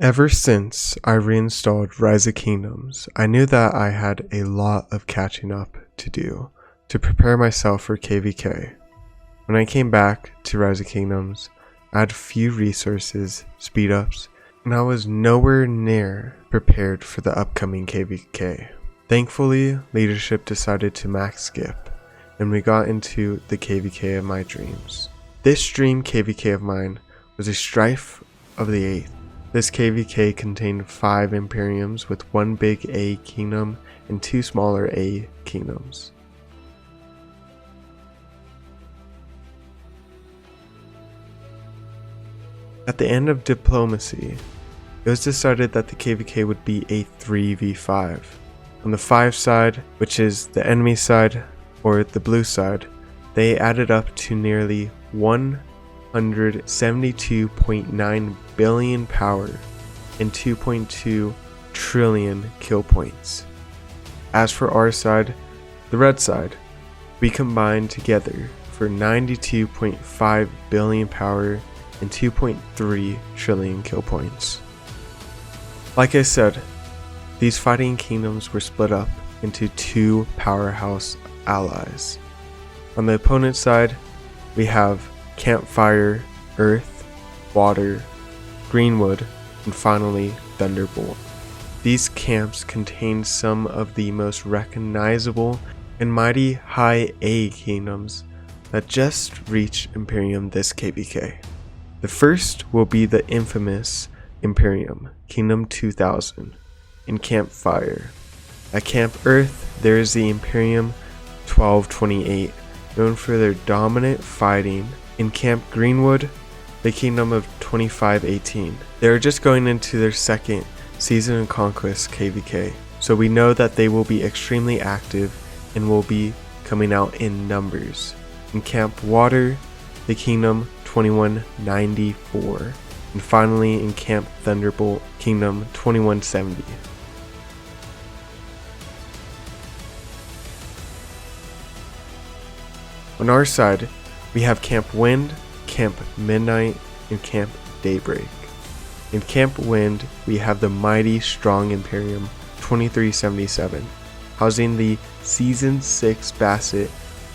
Ever since I reinstalled Rise of Kingdoms, I knew that I had a lot of catching up to do to prepare myself for KvK. When I came back to Rise of Kingdoms, I had few resources, speed ups, and I was nowhere near prepared for the upcoming KvK. Thankfully, leadership decided to max skip, and we got into the KvK of my dreams. This dream KvK of mine was a Strife of the 8th. This KvK contained 5 Imperiums with 1 big A kingdom and 2 smaller A kingdoms. At the end of diplomacy, it was decided that the KvK would be a 3v5. On the 5 side, which is the enemy side or the blue side, they added up to nearly 172.9 billion power and 2.2 trillion kill points. As for our side, the red side, we combined together for 92.5 billion power and 2.3 trillion kill points. Like I said, these fighting kingdoms were split up into 2 powerhouse allies. On the opponent's side, we have Campfire, Earth, Water, Greenwood, and finally Thunderbolt. These camps contain some of the most recognizable and mighty high A kingdoms that just reached Imperium this KvK. The first will be the infamous Imperium, Kingdom 2000, in Campfire. At Camp Earth, there is the Imperium 1228, known for their dominant fighting. In Camp Greenwood, the Kingdom of 2518. They are just going into their second Season of Conquest KvK, so we know that they will be extremely active and will be coming out in numbers. In Camp Water, the Kingdom 2194, and finally in Camp Thunderbolt, Kingdom 2170. On our side, we have Camp Wind, Camp Midnight, and Camp Daybreak. In Camp Wind, we have the mighty strong Imperium 2377, housing the Season 6 Basset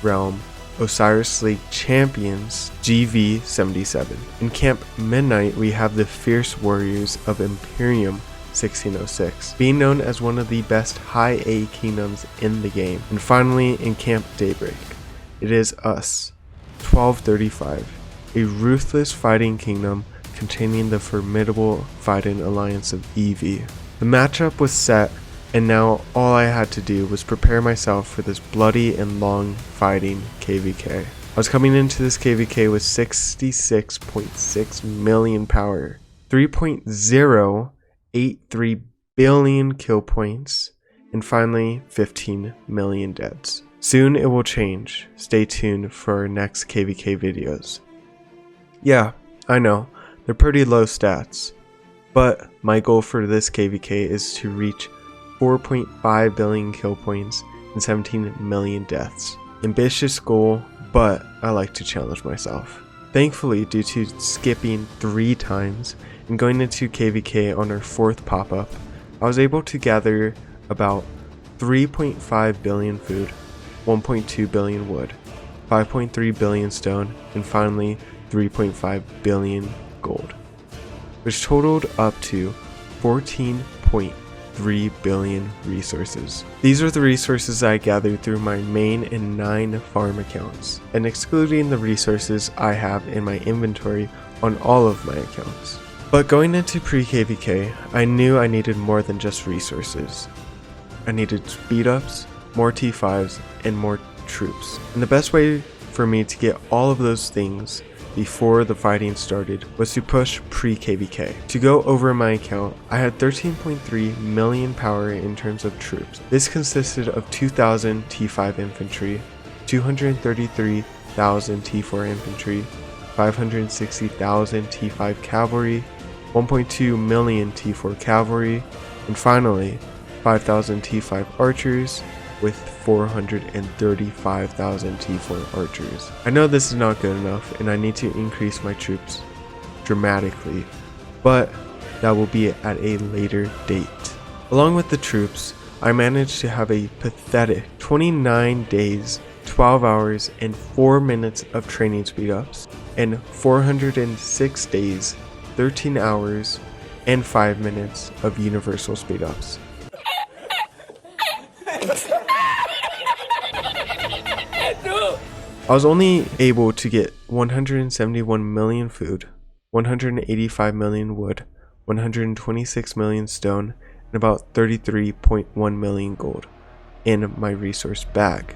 Realm Osiris League Champions GV77. In Camp Midnight, we have the Fierce Warriors of Imperium 1606, being known as one of the best high A kingdoms in the game. And finally, in Camp Daybreak, it is us, 1235, a ruthless fighting kingdom containing the formidable fighting alliance of EV. The matchup was set, and now all I had to do was prepare myself for this bloody and long fighting KvK. I was coming into this KvK with 66.6 million power, 3.083 billion kill points, and finally 15 million deaths. Soon it will change. Stay tuned for our next KvK videos. Yeah, I know, they're pretty low stats, but my goal for this KvK is to reach 4.5 billion kill points and 17 million deaths. Ambitious goal, but I like to challenge myself. Thankfully, due to skipping 3 times and going into KvK on our 4th pop-up, I was able to gather about 3.5 billion food, 1.2 billion wood, 5.3 billion stone, and finally 3.5 billion gold, which totaled up to 14.3 billion resources. These are the resources I gathered through my main and 9 farm accounts, and excluding the resources I have in my inventory on all of my accounts. But going into pre-KvK, I knew I needed more than just resources. I needed speed ups, more T5s, and more troops. And the best way for me to get all of those things before the fighting started was to push pre-KvK. To go over my account, I had 13.3 million power in terms of troops. This consisted of 2,000 T5 infantry, 233,000 T4 infantry, 560,000 T5 cavalry, 1.2 million T4 cavalry, and finally 5,000 T5 archers with 435,000 T4 archers. I know this is not good enough and I need to increase my troops dramatically, but that will be at a later date. Along with the troops, I managed to have a pathetic 29 days, 12 hours, and 4 minutes of training speedups, and 406 days, 13 hours, and 5 minutes of universal speedups. I was only able to get 171 million food, 185 million wood, 126 million stone, and about 33.1 million gold in my resource bag.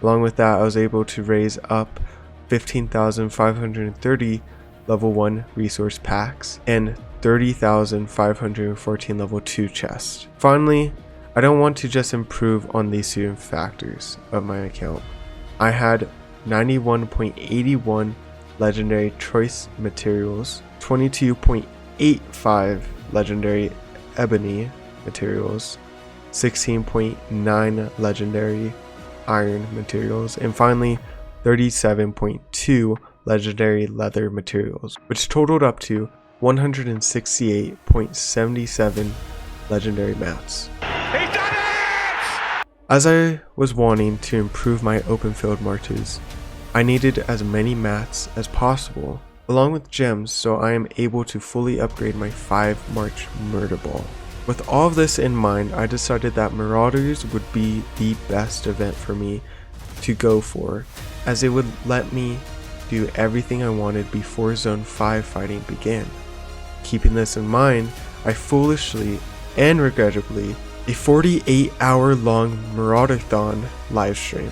Along with that, I was able to raise up 15,530 level 1 resource packs and 30,514 level 2 chests. Finally, I don't want to just improve on these two factors of my account. I had 91.81 legendary choice materials, 22.85 legendary ebony materials, 16.9 legendary iron materials, and finally 37.2 legendary leather materials, which totaled up to 168.77 legendary mats. As I was wanting to improve my open field marches, I needed as many mats as possible, along with gems, so I am able to fully upgrade my 5 March murder ball. With all of this in mind, I decided that Marauders would be the best event for me to go for, as it would let me do everything I wanted before Zone 5 fighting began. Keeping this in mind, I foolishly and regrettably a 48-hour long Marauder-thon livestream,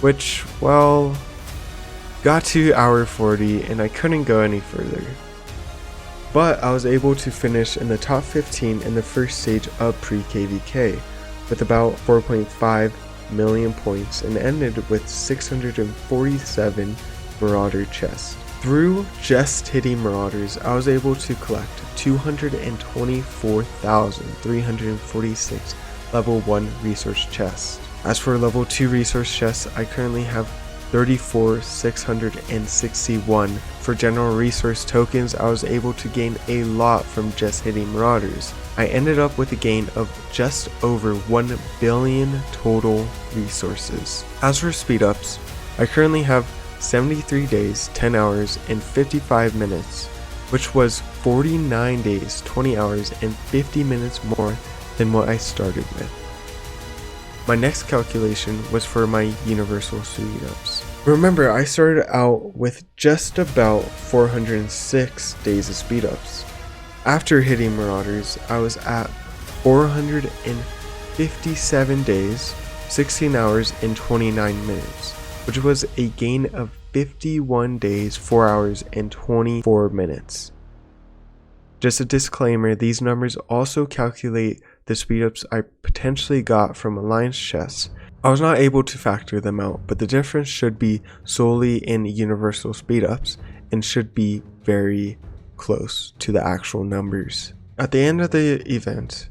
which, well, got to hour 40 and I couldn't go any further. But I was able to finish in the top 15 in the first stage of Pre-KvK with about 4.5 million points and ended with 647 Marauder chests. Through just hitting Marauders, I was able to collect 224,346 level 1 resource chests. As for level 2 resource chests, I currently have 34,661. For general resource tokens, I was able to gain a lot from just hitting Marauders. I ended up with a gain of just over 1 billion total resources. As for speedups, I currently have 73 days, 10 hours, and 55 minutes, which was 49 days, 20 hours, and 50 minutes more than what I started with. My next calculation was for my universal speedups. Remember, I started out with just about 406 days of speedups. After hitting Marauders, I was at 457 days, 16 hours, and 29 minutes, which was a gain of 51 days, 4 hours, and 24 minutes. Just a disclaimer, these numbers also calculate the speedups I potentially got from Alliance chests. I was not able to factor them out, but the difference should be solely in universal speedups and should be very close to the actual numbers. At the end of the event,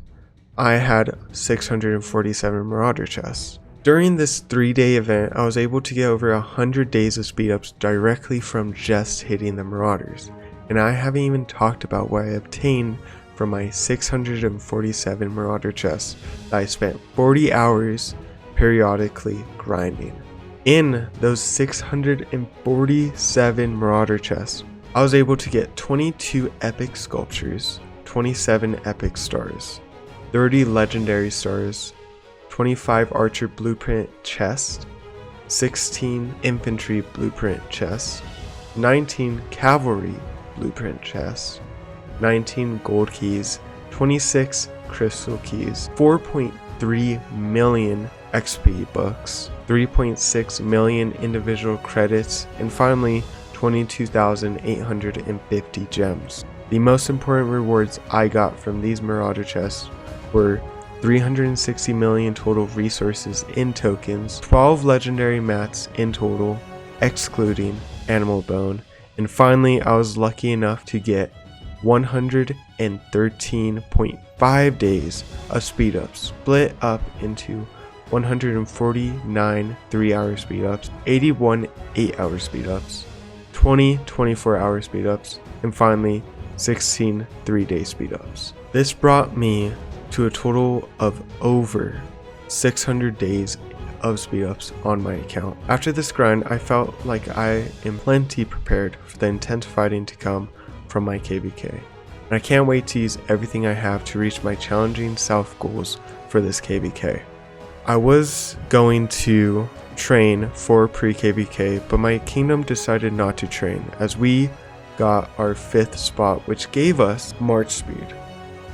I had 647 Marauder chests. During this 3-day event, I was able to get over 100 days of speedups directly from just hitting the Marauders, and I haven't even talked about what I obtained from my 647 Marauder chests that I spent 40 hours periodically grinding. In those 647 Marauder chests, I was able to get 22 epic sculptures, 27 epic stars, 30 legendary stars, 25 archer blueprint chests, 16 infantry blueprint chests, 19 cavalry blueprint chests, 19 gold keys, 26 crystal keys, 4.3 million XP books, 3.6 million individual credits, and finally 22,850 gems. The most important rewards I got from these Marauder chests were 360 million total resources in tokens, 12 legendary mats in total, excluding animal bone, and finally I was lucky enough to get 113.5 days of speedups, split up into 149 3-hour speedups, 81 8-hour speedups, 20 24-hour speedups, and finally 16 3-day speedups. This brought me to a total of over 600 days of speedups on my account. After this grind, I felt like I am plenty prepared for the intense fighting to come from my KvK. And I can't wait to use everything I have to reach my challenging self goals for this KvK. I was going to train for pre-KvK, but my kingdom decided not to train as we got our 5th spot, which gave us March speed.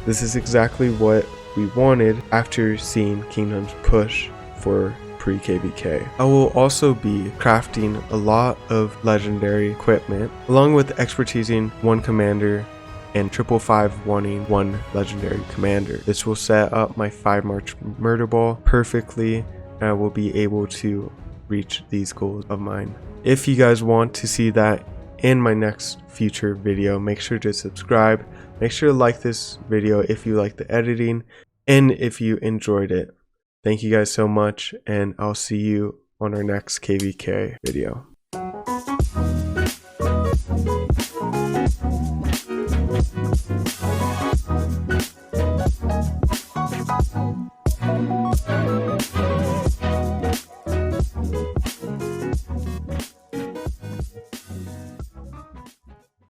This is exactly what we wanted after seeing kingdoms push for pre-KvK. I will also be crafting a lot of legendary equipment, along with expertising 1 commander and 555 wanting 1 legendary commander. This will set up my 5 March murder ball perfectly, and I will be able to reach these goals of mine. If you guys want to see that in my next future video, make sure to subscribe. Make sure to like this video if you like the editing and if you enjoyed it. Thank you guys so much, and I'll see you on our next KvK video.